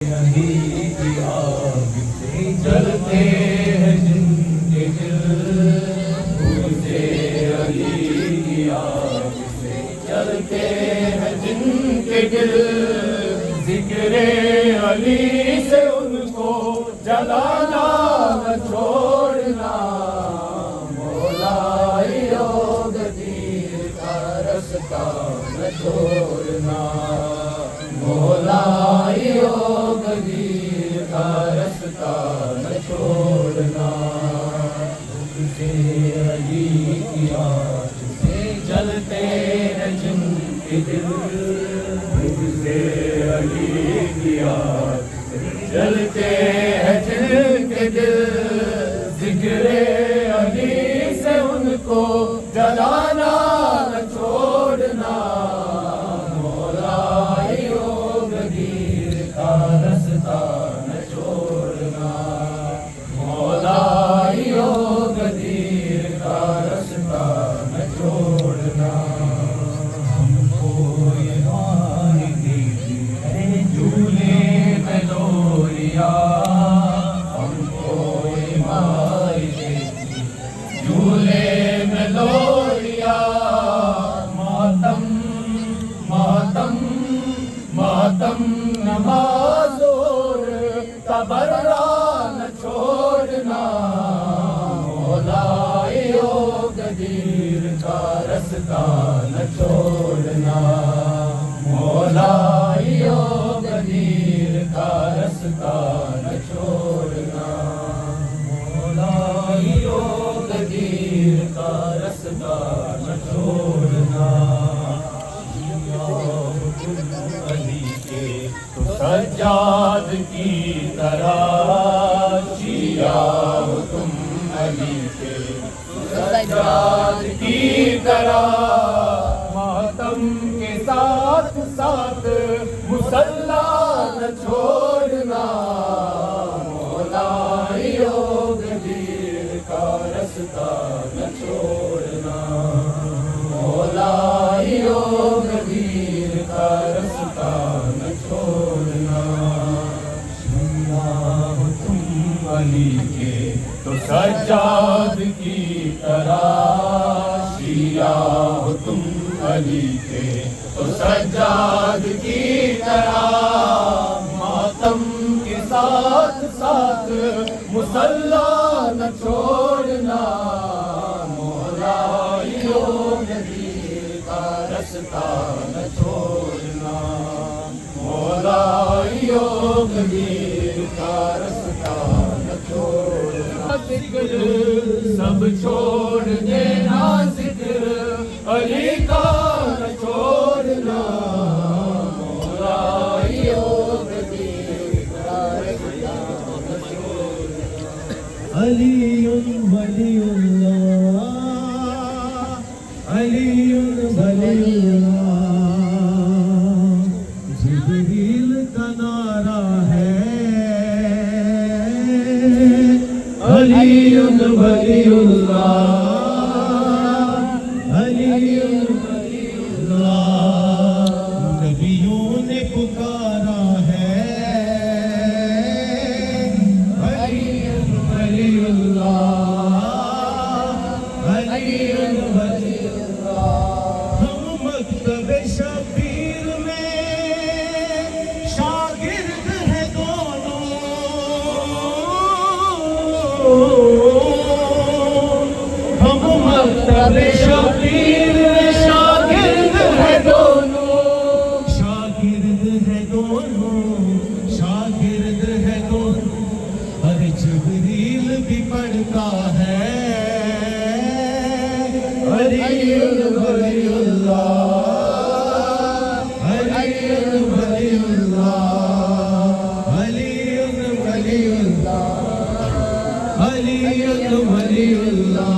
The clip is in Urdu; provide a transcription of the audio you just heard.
علی کی آگ سے جلتے ہیں جن کے دل، پھول سے علی کی آگ سے جلتے ہیں جن کے دل، ذکر علی سے ان کو جلانا نہ چھوڑنا، مولا یوگ دیر کا رستہ نہ چھوڑنا، مولا یوگ دیر کا رستہ نہ چھوڑنا، حب سے علی کی آگ سے جلتے ہیں جن کے دل، حب سے علی کی آگ سے جلتے ہیں جن کے دل، ذکر علی سے ان کو جلانا نہ چھوڑنا، رستہ نہ چھوڑنا، مولا یوگ دیر کا رستہ نہ چھوڑنا، ہم کو یہ مائی دیتی ہے جھولے میں لولیا، ہم کو یہ مائی دیتی جھولے میں لولیا، ماتم ماتم ماتم نماز اور تبرہ نہ چھوڑنا، مولا یوگ دیر کا رستہ نہ چھوڑنا، مولا یوگ دیر کا رستہ نہ چھوڑنا، مولا یوگ دیر کا رستہ نہ چھوڑنا، علی کے تو سجاد کی طرح، شیعہ ہو تم علی کے تو سجاد کی طرح، ماتم کے ساتھ ساتھ مصلی نہ چھوڑنا، مولا یوگ دیر کا رستہ نہ چھوڑنا، مولا یوگ دیر کا رستہ نہ چھوڑنا، شیعہ ہو تم علی کے تو سجاد کی طرح، شیعہ ہو تم علی کے تو سجاد کی طرح، ماتم کے ساتھ ساتھ مصلی نہ چھوڑنا، مولا یوگ دیر کا رستہ نہ چھوڑنا، مولا یوگ دیر کا رستہ نہ چھوڑنا، ذکر سب چھوڑ دینا، ذکر علی کا نہ چھوڑنا، مولا یوگ دیر کا رستہ نہ چھوڑنا، علی ولی اللہ، علی ولی اللہ، جبریل کا نعرہ ہے، علی ولی اللہ، علی ولی اللہ، نبیوں نے پکارا ہے، علی ولی اللہ، علی ولی اللہ، ہم مکتب شبیر میں شاگرد ہیں دونوں، ہم مکتب شبیر میں شاگرد ہیں دونوں، شاگرد ہیں دونوں، شاگرد ہیں دونوں، ہر جبریل بھی پڑھتا ہے، علی ولی اللہ، علی ولی اللہ، علی ولی اللہ، علی ولی اللہ،